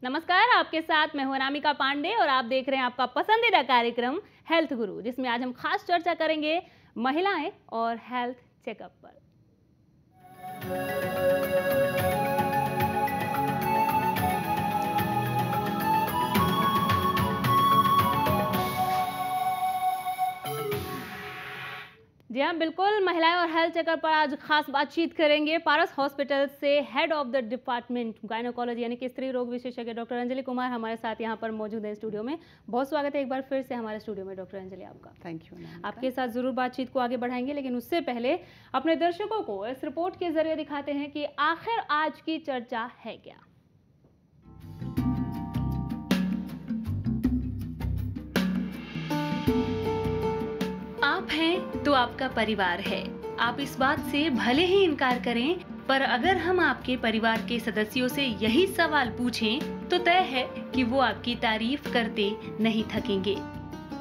नमस्कार, आपके साथ मैं हूं अनामिका पांडे और आप देख रहे हैं आपका पसंदीदा कार्यक्रम हेल्थ गुरु, जिसमें आज हम खास चर्चा करेंगे महिलाएं और हेल्थ चेकअप पर। जी हाँ, बिल्कुल। महिलाएं और हेल्थ चेकअप पर आज खास बातचीत करेंगे पारस हॉस्पिटल से head of the department gynaecology यानी कि स्त्री रोग विशेषज्ञ डॉक्टर अंजलि कुमार हमारे साथ यहाँ पर मौजूद है स्टूडियो में। बहुत स्वागत है एक बार फिर से हमारे स्टूडियो में डॉक्टर अंजलि आपका। Thank you. आपके साथ जरूर बातचीत को आगे बढ़ाएंगे, लेकिन उससे पहले अपने दर्शकों को इस रिपोर्ट के जरिए दिखाते हैं कि आखिर आज की चर्चा है क्या। आप हैं तो आपका परिवार है। आप इस बात से भले ही इनकार करें, पर अगर हम आपके परिवार के सदस्यों से यही सवाल पूछें तो तय है कि वो आपकी तारीफ करते नहीं थकेंगे।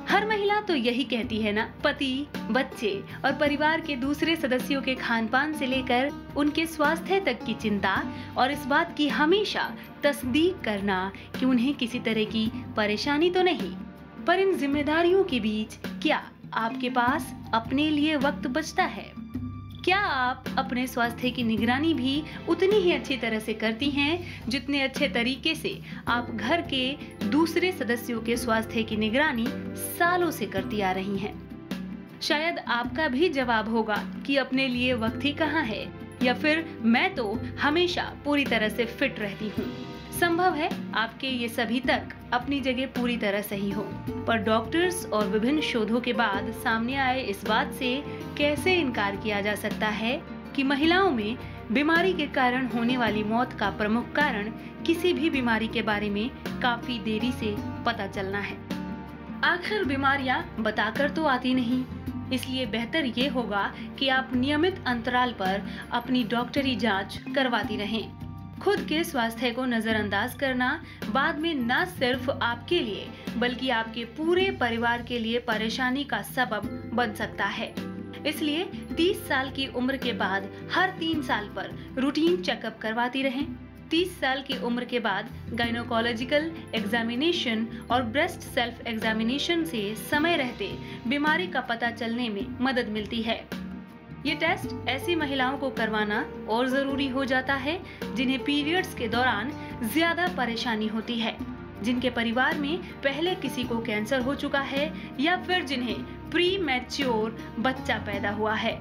हर महिला तो यही कहती है ना, पति, बच्चे और परिवार के दूसरे सदस्यों के खान-पान से लेकर उनके स्वास्थ्य तक की चिंता और इस बात की हमेशा तस्दीक करना कि उन्हें किसी तरह की परेशानी तो नहीं। पर इन जिम्मेदारियों के बीच क्या आपके पास अपने लिए वक्त बचता है? क्या आप अपने स्वास्थ्य की निगरानी भी उतनी ही अच्छी तरह से करती हैं जितने अच्छे तरीके से आप घर के दूसरे सदस्यों के स्वास्थ्य की निगरानी सालों से करती आ रही हैं? शायद आपका भी जवाब होगा कि अपने लिए वक्त ही कहाँ है, या फिर मैं तो हमेशा पूरी तरह से फिट रहती हूँ। संभव है आपके ये सभी तर्क अपनी जगह पूरी तरह सही हो, पर डॉक्टर्स और विभिन्न शोधों के बाद सामने आए इस बात से कैसे इनकार किया जा सकता है कि महिलाओं में बीमारी के कारण होने वाली मौत का प्रमुख कारण किसी भी बीमारी के बारे में काफी देरी से पता चलना है। आखिर बीमारियां बताकर तो आती नहीं, इसलिए बेहतर ये होगा कि आप नियमित अंतराल पर अपनी डॉक्टरी जांच करवाती रहें। खुद के स्वास्थ्य को नजरअंदाज करना बाद में न सिर्फ आपके लिए बल्कि आपके पूरे परिवार के लिए परेशानी का सबब बन सकता है। इसलिए 30 साल की उम्र के बाद हर 3 साल पर रूटीन चेकअप करवाती रहें। 30 साल की उम्र के बाद गायनोकोलॉजिकल एग्जामिनेशन और ब्रेस्ट सेल्फ एग्जामिनेशन से समय रहते बीमारी का पता चलने में मदद मिलती है। ये टेस्ट ऐसी महिलाओं को करवाना और जरूरी हो जाता है जिन्हें पीरियड्स के दौरान ज्यादा परेशानी होती है, जिनके परिवार में पहले किसी को कैंसर हो चुका है या फिर जिन्हें प्री मैच्योर बच्चा पैदा हुआ है।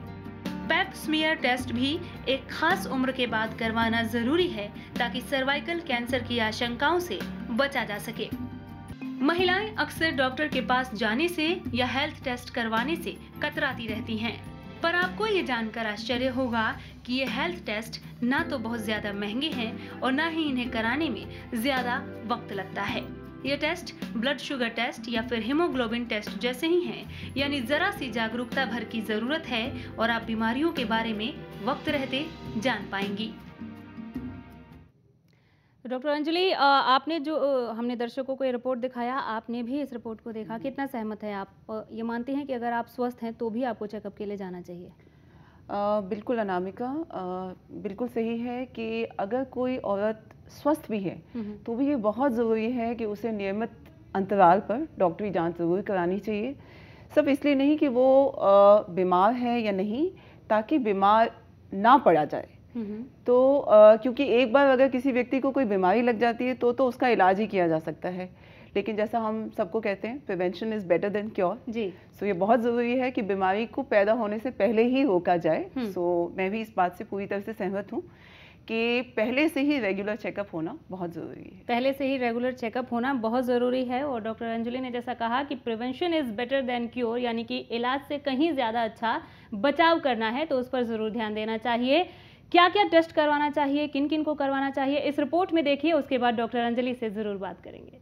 पैप स्मीयर टेस्ट भी एक खास उम्र के बाद करवाना जरूरी है ताकि सर्वाइकल कैंसर की आशंकाओं से बचा जा सके। महिलाएं अक्सर डॉक्टर के पास जाने से या हेल्थ टेस्ट करवाने से कतराती रहती हैं। पर आपको ये जानकर आश्चर्य होगा कि ये हेल्थ टेस्ट ना तो बहुत ज्यादा महंगे हैं और ना ही इन्हें कराने में ज्यादा वक्त लगता है। ये टेस्ट ब्लड शुगर टेस्ट या फिर हीमोग्लोबिन टेस्ट जैसे ही हैं, यानी जरा सी जागरूकता भर की जरूरत है और आप बीमारियों के बारे में वक्त रहते जान पाएंगी। डॉक्टर अंजलि, आपने जो हमने दर्शकों को ये रिपोर्ट दिखाया, आपने भी इस रिपोर्ट को देखा, कितना सहमत है आप? ये मानते हैं कि अगर आप स्वस्थ हैं तो भी आपको चेकअप के लिए जाना चाहिए? बिल्कुल अनामिका, बिल्कुल सही है कि अगर कोई औरत स्वस्थ भी है तो भी ये बहुत ज़रूरी है कि उसे नियमित अंतराल पर डॉक्टरी जांच ज़रूर करानी चाहिए। सिर्फ इसलिए नहीं कि वो बीमार है या नहीं, ताकि बीमार ना पड़ा जाए। तो क्योंकि एक बार अगर किसी व्यक्ति को कोई बीमारी लग जाती है तो उसका इलाज ही किया जा सकता है, लेकिन जैसा हम सबको कहते हैं prevention is better than cure जी। सो ये बहुत ज़रूरी है कि बीमारी को पैदा होने से पहले ही रोका जाए। सो मैं भी इस बात से पूरी तरह से सहमत हूँ कि पहले से ही रेगुलर चेकअप होना बहुत ज़रूरी है। पहले से ही रेगुलर चेकअप होना बहुत ज़रूरी है। और डॉक्टर अंजलि ने जैसा कहा कि prevention is better than cure, यानी कि इलाज से कहीं ज़्यादा अच्छा बचाव करना है, तो उस पर ज़रूर ध्यान देना चाहिए। क्या क्या टेस्ट करवाना चाहिए, किन किन को करवाना चाहिए, इस रिपोर्ट में देखिए, उसके बाद डॉक्टर अंजलि से ज़रूर बात करेंगे।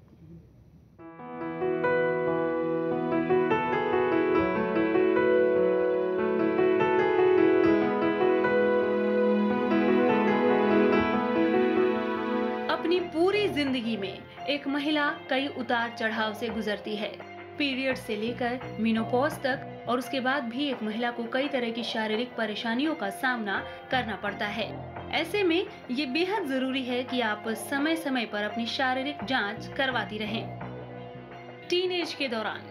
अपनी पूरी जिंदगी में एक महिला कई उतार चढ़ाव से गुजरती है, पीरियड से लेकर मेनोपॉज तक, और उसके बाद भी एक महिला को कई तरह की शारीरिक परेशानियों का सामना करना पड़ता है। ऐसे में ये बेहद जरूरी है कि आप समय समय पर अपनी शारीरिक जांच करवाती रहें। टीनेज के दौरान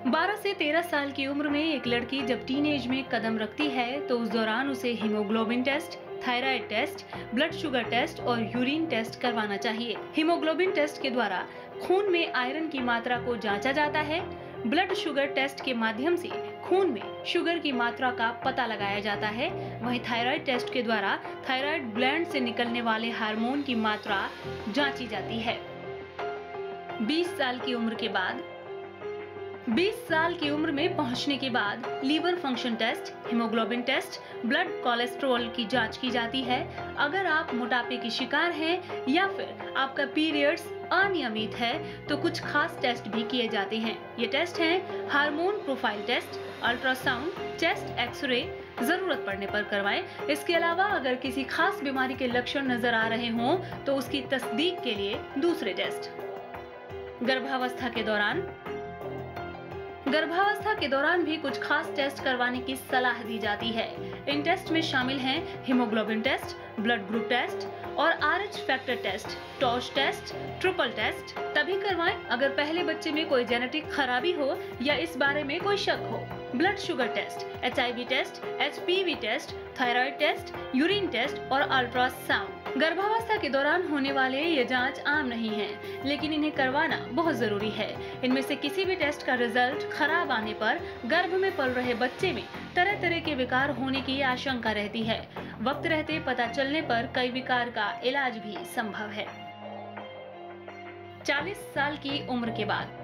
12 से 13 साल की उम्र में एक लड़की जब टीनेज में कदम रखती है तो उस दौरान उसे haemoglobin test, thyroid test, blood sugar test और यूरिन टेस्ट करवाना चाहिए। हीमोग्लोबिन टेस्ट के द्वारा खून में आयरन की मात्रा को जांचा जाता है। ब्लड शुगर टेस्ट के माध्यम से खून में शुगर की मात्रा का पता लगाया जाता है। वहीं थायराइड टेस्ट के द्वारा थायराइड ग्लैंड से निकलने वाले हार्मोन की मात्रा जांची जाती है। 20 साल की उम्र के बाद 20 साल की उम्र में पहुंचने के बाद liver function test, haemoglobin test, blood cholesterol की जांच की जाती है। अगर आप मोटापे की शिकार हैं या फिर आपका पीरियड्स अनियमित है तो कुछ खास टेस्ट भी किए जाते हैं। ये टेस्ट हैं hormone profile test, ultrasound, chest X-ray, जरूरत पड़ने पर करवाएं। इसके अलावा अगर किसी खास बीमारी के लक्षण नजर आ रहे हों तो उसकी तस्दीक के लिए दूसरे टेस्ट। गर्भावस्था के दौरान भी कुछ खास टेस्ट करवाने की सलाह दी जाती है। इन टेस्ट में शामिल हैं haemoglobin test, blood group test और RH factor test, torch test, triple test तभी करवाएं अगर पहले बच्चे में कोई जेनेटिक खराबी हो या इस बारे में कोई शक हो। Blood sugar test, HIV test, HPV test, thyroid test, urine test और अल्ट्रासाउंड। गर्भावस्था के दौरान होने वाले ये जांच आम नहीं है, लेकिन इन्हें करवाना बहुत जरूरी है। इनमें से किसी भी टेस्ट का रिजल्ट खराब आने पर गर्भ में पल रहे बच्चे में तरह तरह के विकार होने की आशंका रहती है। वक्त रहते पता चलने पर कई विकार का इलाज भी संभव है। 40 साल की उम्र के बाद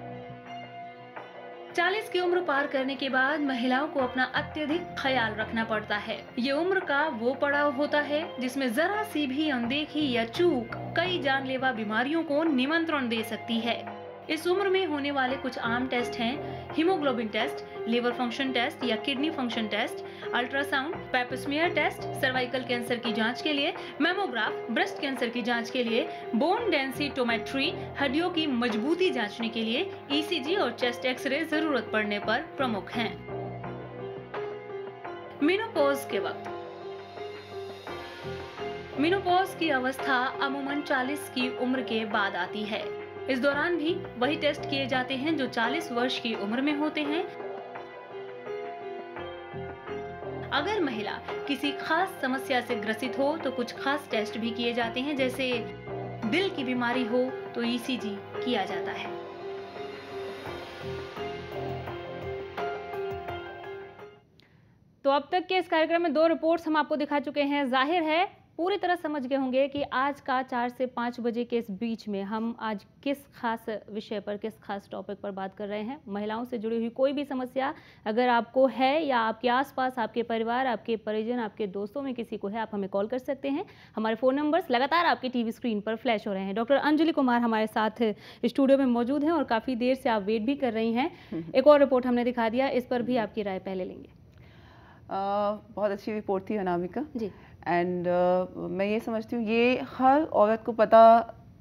40 की उम्र पार करने के बाद महिलाओं को अपना अत्यधिक ख्याल रखना पड़ता है। ये उम्र का वो पड़ाव होता है जिसमें जरा सी भी अनदेखी या चूक कई जानलेवा बीमारियों को निमंत्रण दे सकती है। इस उम्र में होने वाले कुछ आम टेस्ट हैं haemoglobin test, liver function test या kidney function test, ultrasound, pap smear test cervical cancer की जांच के लिए, मैमोग्राफ ब्रेस्ट कैंसर की जांच के लिए, बोन डेंसिटोमेट्री हड्डियों की मजबूती जांचने के लिए, ECG और चेस्ट एक्सरे जरूरत पड़ने पर प्रमुख हैं। मेनोपॉज के वक्त मेनोपॉज की अवस्था अमूमन 40 की उम्र के बाद आती है। इस दौरान भी वही टेस्ट किए जाते हैं जो 40 वर्ष की उम्र में होते हैं। अगर महिला किसी खास समस्या से ग्रसित हो तो कुछ खास टेस्ट भी किए जाते हैं, जैसे दिल की बीमारी हो तो ECG किया जाता है। तो अब तक के इस कार्यक्रम में 2 रिपोर्ट्स हम आपको दिखा चुके हैं। जाहिर है पूरी तरह समझ गए होंगे कि आज का 4 से 5 बजे के इस बीच में हम आज किस खास विषय पर, किस खास टॉपिक पर बात कर रहे हैं। महिलाओं से जुड़ी हुई कोई भी समस्या अगर आपको है या आपके आसपास, आपके परिवार, आपके परिजन, आपके दोस्तों में किसी को है, आप हमें कॉल कर सकते हैं। हमारे फ़ोन नंबर्स लगातार आपकी टीवी स्क्रीन पर फ्लैश हो रहे हैं। डॉक्टर अंजलि कुमार हमारे साथ स्टूडियो में मौजूद हैं और काफ़ी देर से आप वेट भी कर रही हैं। एक और रिपोर्ट हमने दिखा दिया, इस पर भी आपकी राय पहले लेंगे। बहुत अच्छी रिपोर्ट थी अनामिका जी। एंड मैं ये समझती हूँ ये हर औरत को पता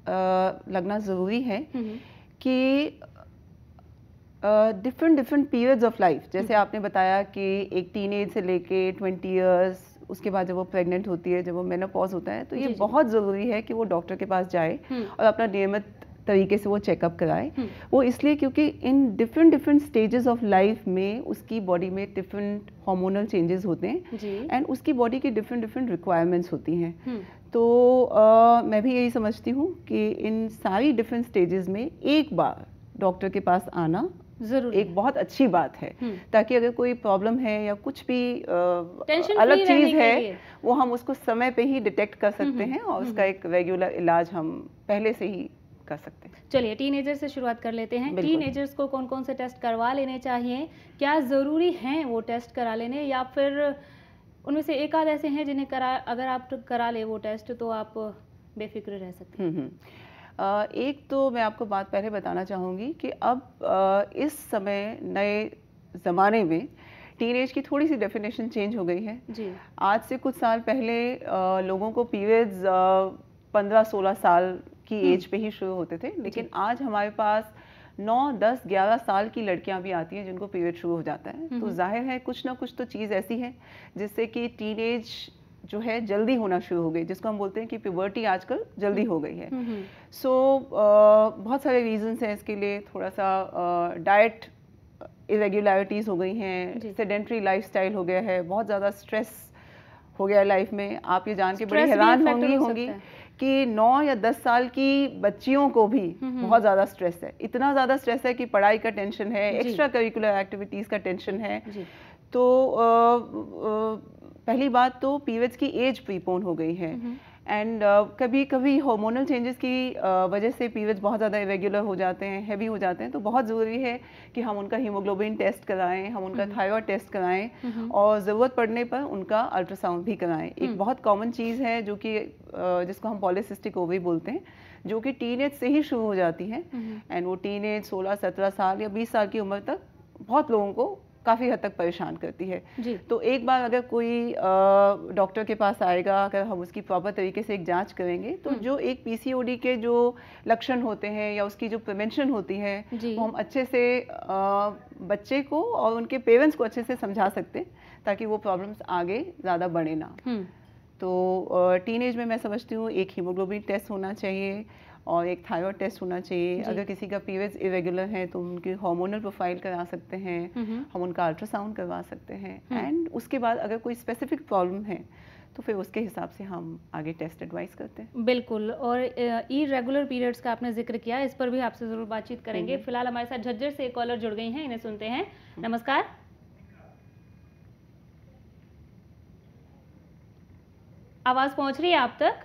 लगना ज़रूरी है कि डिफरेंट पीरियड्स ऑफ लाइफ, जैसे आपने बताया कि एक टीनेज से लेके 20 इयर्स, उसके बाद जब वो प्रेग्नेंट होती है, जब वो मेनोपॉज होता है, तो ये बहुत ज़रूरी है कि वो डॉक्टर के पास जाए और अपना नियमित तरीके से वो चेकअप कराए। वो इसलिए क्योंकि in different stages of life में उसकी बॉडी में डिफरेंट हार्मोनल चेंजेस होते हैं एंड उसकी बॉडी की डिफरेंट रिक्वायरमेंट्स होती हैं। तो मैं भी यही समझती हूँ कि इन सारी डिफरेंट स्टेजेस में एक बार डॉक्टर के पास आना जरूर एक बहुत अच्छी बात है, ताकि अगर कोई प्रॉब्लम है या कुछ भी अलग चीज है वो हम उसको समय पे ही डिटेक्ट कर सकते हैं और उसका एक रेगुलर इलाज हम पहले से ही कर सकते हैं। चलिए टीनेजर से शुरुआत कर लेते हैं। टीनेजर्स को कौन कौन से टेस्ट करवा लेने चाहिए, क्या ज़रूरी हैं वो टेस्ट करा लेने, या फिर उनमें से एक आध ऐसे हैं जिन्हें अगर आप करा ले वो टेस्ट तो आप बेफिक्र रह सकते हैं? एक तो मैं आपको बात पहले बताना चाहूँगी कि अब इस समय नए ज़माने में टीनेज की थोड़ी सी डेफिनेशन चेंज हो गई है जी। आज से कुछ साल पहले लोगों को पीरियड्स 15-16 साल की एज पे ही शुरू होते थे, लेकिन आज हमारे पास 9, 10, 11 साल की लड़कियां भी आती हैं जिनको पीरियड शुरू हो जाता है। तो जाहिर है कुछ ना कुछ तो चीज़ ऐसी है जिससे कि टीनेज जो है जल्दी होना शुरू हो गई, जिसको हम बोलते हैं कि प्यूबर्टी आजकल जल्दी हो गई है। सो बहुत सारे रीजंस हैं इसके लिए। थोड़ा सा डाइट इरेगुलरिटीज़ हो गई हैं, सेडेंट्री लाइफस्टाइल हो गया है, बहुत ज़्यादा स्ट्रेस हो गया है लाइफ में। आप ये जान के बड़ी हैरान होंगी कि 9 या 10 साल की बच्चियों को भी बहुत ज़्यादा स्ट्रेस है। इतना ज़्यादा स्ट्रेस है कि पढ़ाई का टेंशन है, एक्स्ट्रा करिकुलर एक्टिविटीज़ का टेंशन है। तो पहली बात तो पीरियड्स की एज प्रीपोन हो गई है, एंड कभी कभी हार्मोनल चेंजेस की वजह से पीरियड्स बहुत ज़्यादा इरेगुलर हो जाते हैं, हैवी हो जाते हैं। तो बहुत ज़रूरी है कि हम उनका हीमोग्लोबिन टेस्ट कराएं, हम उनका थायराइड टेस्ट कराएं, और ज़रूरत पड़ने पर उनका अल्ट्रासाउंड भी कराएं। एक बहुत कॉमन चीज़ है जो कि जिसको हम पॉलीसिस्टिक ओवरी बोलते हैं, जो कि टीनेज से ही शुरू हो जाती है, एंड वो टीनेज 16-17 साल या 20 साल की उम्र तक बहुत लोगों को काफ़ी हद तक परेशान करती है। तो एक बार अगर कोई डॉक्टर के पास आएगा, अगर हम उसकी प्रॉपर तरीके से एक जांच करेंगे, तो जो एक पीसीओडी के जो लक्षण होते हैं या उसकी जो प्रिवेंशन होती है, वो हम अच्छे से बच्चे को और उनके पेरेंट्स को अच्छे से समझा सकते हैं, ताकि वो प्रॉब्लम्स आगे ज़्यादा बढ़े ना। तो टीनेज में मैं समझती हूँ एक हीमोग्लोबिन टेस्ट होना चाहिए और एक थायराइड टेस्ट होना चाहिए। अगर किसी का पीरियड्स इरेगुलर है तो उनकी हार्मोनल प्रोफाइल करा सकते हैं, हम उनका अल्ट्रासाउंड करवा सकते हैं, एंड उसके बाद अगर कोई स्पेसिफिक प्रॉब्लम है तो फिर उसके हिसाब से हम आगे टेस्ट एडवाइस करते हैं। बिल्कुल। और इरेगुलर पीरियड्स का आपने जिक्र किया, इस पर भी आपसे ज़रूर बातचीत करेंगे। फिलहाल हमारे साथ झज्जर से एक कॉलर जुड़ गई हैं, इन्हें सुनते हैं। नमस्कार। आवाज़ पहुँच रही है आप तक?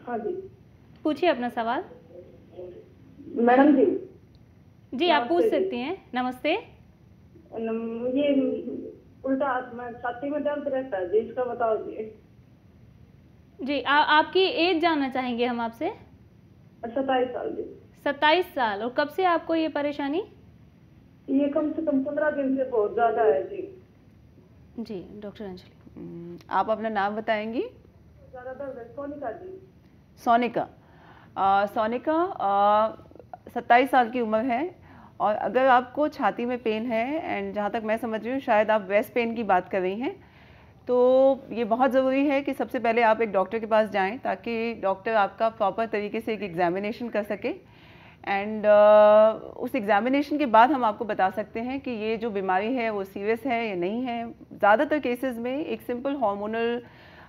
हाँ जी, पूछिए अपना सवाल। मैडम जी। जी आप पूछ सकती हैं। नमस्ते। ये उल्टा छाती में दर्द रहता है जी, इसका बताओ जी। जी आपकी एज जानना चाहेंगे हम आपसे। 27 साल जी। 27 साल। और कब से आपको ये परेशानी? ये कम से कम 15 दिन से बहुत ज्यादा है जी। जी डॉक्टर अंजलि, आप अपना नाम बताएंगी? ज्यादा दर्द है। सोनिका जी। सोनिका। सोनिका 27 साल की उम्र है, और अगर आपको छाती में पेन है, एंड जहाँ तक मैं समझ रही हूँ शायद आप ब्रेस्ट पेन की बात कर रही हैं, तो ये बहुत ज़रूरी है कि सबसे पहले आप एक डॉक्टर के पास जाएं, ताकि डॉक्टर आपका प्रॉपर तरीके से एक एग्जामिनेशन कर सके, एंड उस एग्जामिनेशन के बाद हम आपको बता सकते हैं कि ये जो बीमारी है वो सीरियस है या नहीं है। ज़्यादातर केसेस में एक सिंपल हार्मोनल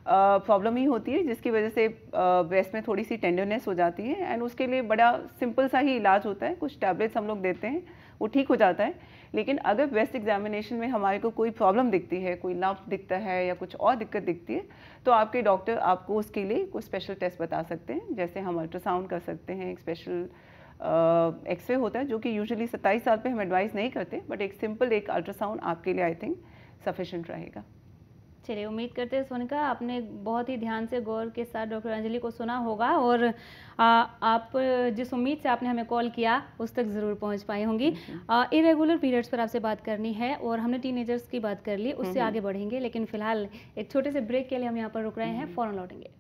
प्रॉब्लम ही होती है, जिसकी वजह से ब्रेस्ट में थोड़ी सी टेंडरनेस हो जाती है, एंड उसके लिए बड़ा सिंपल सा ही इलाज होता है। कुछ टैबलेट्स हम लोग देते हैं, वो ठीक हो जाता है। लेकिन अगर ब्रेस्ट एग्जामिनेशन में हमारे को कोई प्रॉब्लम दिखती है, कोई लंप दिखता है या कुछ और दिक्कत दिखती है, तो आपके डॉक्टर आपको उसके लिए कोई स्पेशल टेस्ट बता सकते हैं। जैसे हम अल्ट्रासाउंड कर सकते हैं, एक स्पेशल एक्सरे होता है जो कि यूजुअली 27 साल पे हम एडवाइस नहीं करते, बट एक सिंपल एक अल्ट्रासाउंड आपके लिए आई थिंक सफिशिएंट रहेगा। चलिए, उम्मीद करते हैं सोनिका आपने बहुत ही ध्यान से गौर के साथ डॉक्टर अंजलि को सुना होगा, और आप जिस उम्मीद से आपने हमें कॉल किया उस तक ज़रूर पहुंच पाई होंगी। इरेगुलर पीरियड्स पर आपसे बात करनी है, और हमने टीनेजर्स की बात कर ली, उससे आगे बढ़ेंगे, लेकिन फिलहाल एक छोटे से ब्रेक के लिए हम यहाँ पर रुक रहे हैं, फ़ौरन लौटेंगे।